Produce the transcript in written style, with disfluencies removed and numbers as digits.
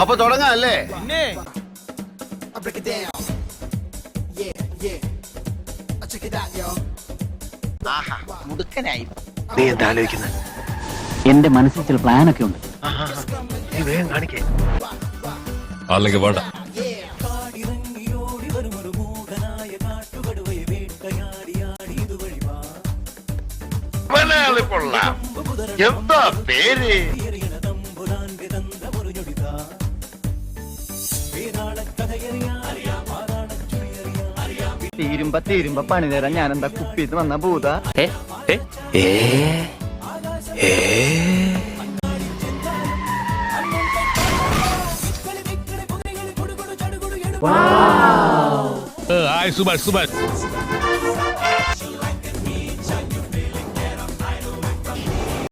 അപ്പൊ തുടങ്ങാം അല്ലേ? നീ എന്താ ആലോചിക്കുന്നത്? എന്റെ മനസ്സിൽ ചില പ്ലാനൊക്കെ ഉണ്ട്. നീ വേഗം കാണിക്കേ. അല്ലെങ്കിൽ വേണ്ട. മലയാളി കൊള്ളാം. എന്താ പേര്? തീരുമ്പ പണി തരാൻ ഞാൻ എന്താ കുപ്പിന്ന് വന്ന ഭൂത. Subat.